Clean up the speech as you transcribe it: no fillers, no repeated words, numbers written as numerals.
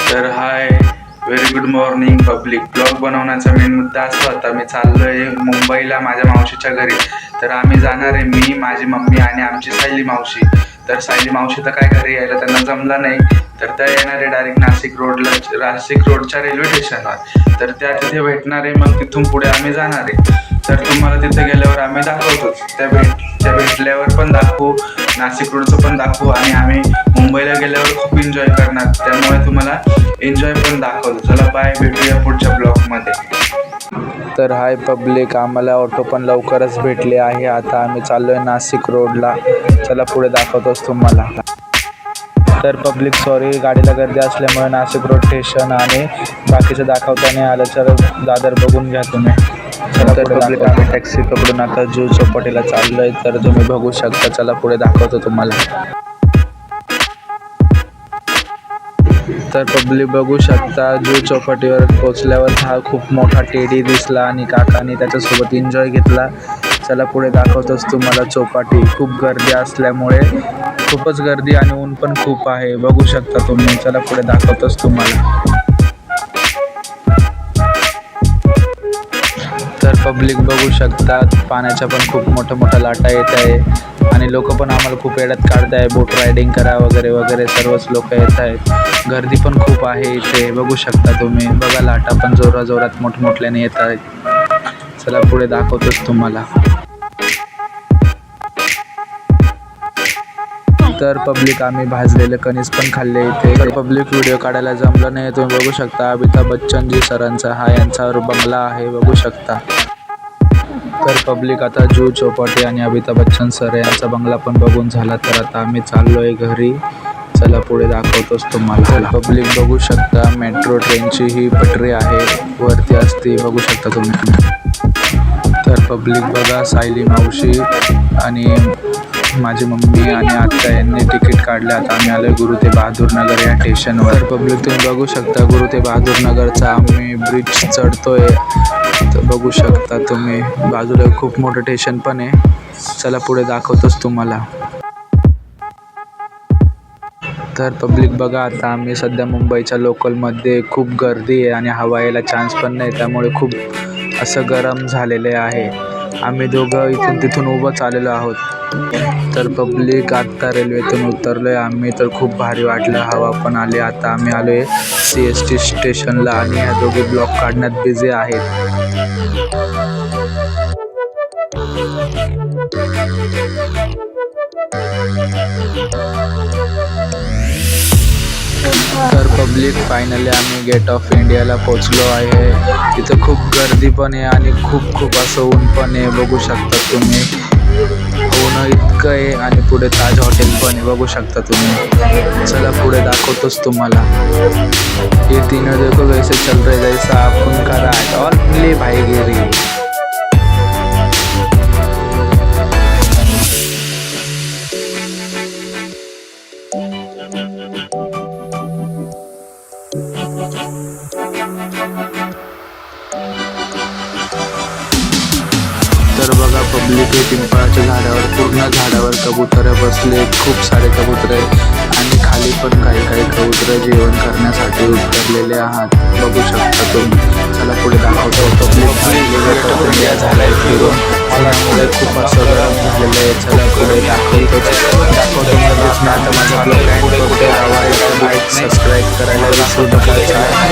तर hi, very good morning public. Blog बनवण्याचा main मुद्दा असा होता, मी चाललोय मुंबईला माझ्या मावशीच्या घरी. तर आम्ही जाणार आहे, मी, माझी मम्मी आणि आमची सायली मावशी. तर सायली मावशी तर काय घरी यायला त्यांना जमलं नाही, तर त्या येणार आहे डायरेक्ट नाशिक रोडच्या रेल्वे स्टेशनवर. तर त्या तिथे भेटणार आहे, मग तिथून पुढे आम्ही जाणार आहे. तर तुम्हाला तिथे गेल्यावर आम्ही दाखवतोच, त्या भेटल्यावर पण दाखवू, नाशिक रोडचं पण दाखवू आणि आम्ही मुंबईला गेल्यावर खूप एन्जॉय करणार, त्यामुळे तुम्हाला एन्जॉय पण दाखवतो. चला बाय, भेटूया पुढच्या ब्लॉगमध्ये. तर हाय पब्लिक, आम्हाला ऑटो पण लवकरच भेटले आहे. आता आम्ही चाललो आहे नाशिक रोडला. चला पुढे दाखवतोच तुम्हाला. तर पब्लिक सॉरी, गाडीला गर्दी असल्यामुळे नाशिक रोड स्टेशन आणि बाकीचं दाखवता नाही आलं. तर दादर बघून घ्या तुम्ही. चला तर पब्लिक, आम्ही टॅक्सी पकडून आता जुहू चौपाटीला चाललो आहे. तर तुम्ही बघू शकता. चला पुढे दाखवतो तुम्हाला. तर पब्लिक बघू शकता, जुहू चौपाटीवर पोचल्यावर हा खूप मोठा टेडी दिसला आणि काकांनी त्याच्यासोबत एन्जॉय घेतला. चला पुढे दाखवतोच तुम्हाला चौपाटी. खूप गर्दी असल्यामुळे खूपच गर्दी आणि ऊन पण खूप आहे, बघू शकता तुम्ही. चला पुढे दाखवतोच तुम्हाला. तर पब्लिक बघू शकता, पाण्याच्या पण खूप मोठ्या लाटा येत आहे आणि लोक पण आम्हाला खूप वेळात काढत आहे. बोट रायडिंग करा वगैरे वगैरे, सर्वच लोक येत आहेत. गर्दी पण खूप आहे इथे, बघू शकता तुम्ही. बघा, लाटा पण जोरात मोठमोठ्याने येत आहेत. चला पुढे दाखवतोच तुम्हाला. तर पब्लिक, आम्ही भाजलेले कणीस पण खाल्ले इथे. तर पब्लिक, व्हिडिओ काढायला जमलं नाही, तुम्ही बघू शकता. अमिताभ बच्चनजी सरांचा हा यांचा बंगला आहे, बघू शकता. तर पब्लिक, आता जुहू चौपाटी आणि अमिताभ बच्चन सर यांचा बंगला पण बघून झाला. तर आता आम्ही चाललो आहे घरी. चला पुढे दाखवतोच तुम्हाला. तर पब्लिक बघू शकता, मेट्रो ट्रेनची ही पटरी आहे, वरती असते, बघू शकता तुम्ही. तर पब्लिक बघा, सायली मावशी आणि माझी मम्मी आणि आत्या यांनी तिकीट काढले. आता आम्ही आलो गुरु ते बहादूर नगर या स्टेशनवर. तर पब्लिक, तुम्ही बघू शकता, गुरु ते बहादूर नगरचा आम्ही ब्रिज चढतोय. तर बघू शकता तुम्ही, बाजूला खूप मोठं स्टेशन पण आहे. चला पुढे दाखवतोच तुम्हाला. तर पब्लिक बघा, आता आम्ही सध्या मुंबईच्या लोकलमध्ये. खूप गर्दी आहे आणि हवा यायला चान्स पण नाही, त्यामुळे खूप असं गरम झालेले आहे. आम्ही दोघं इथून तिथून उभंच आलेलो आहोत. तर पब्लिक, आत्ता रेल्वेतून उतरलो आहे आम्ही. तर खूप भारी वाटलं, हवा पण आली. आता आम्ही आलो आहे CST स्टेशनला आणि ह्या दोघे ब्लॉग काढण्यात बिझी आहेत. तर पब्लिक, फायनली आम्ही गेट ऑफ इंडियाला पोचलो आहे. तिथं खूप गर्दी पण आहे आणि खूप असं ऊन पण आहे, बघू शकता तुम्ही. ऊन इतकं आहे आणि पुढे ताज हॉटेल पण आहे, बघू शकता तुम्ही. चला पुढे दाखवतोच तुम्हाला. ये तीनों देखो वैसे चल रहे जैसा आपण करा ऑनली भाईगिरी. तर बघा पब्लिक, हे पिंपळाच्या झाडावर, पूर्ण झाडावर कबुतरं बसले, खूप सारे कबुतरे आणि खाली पण काही कबुतरं जेवण करण्यासाठी उतरलेले आहात, बघू शकता तुम्ही. चला पुढे दाखवतो. पब्लिक, इंडिया झालाय फिरून, त्यामुळे खूप असं गरम झालेलं आहे. चला पुढे दाखवतो म्हणजेच मी आता माझा ब्लॉग एंड करतो. लाईक सबस्क्राईब करायला विसरू नका.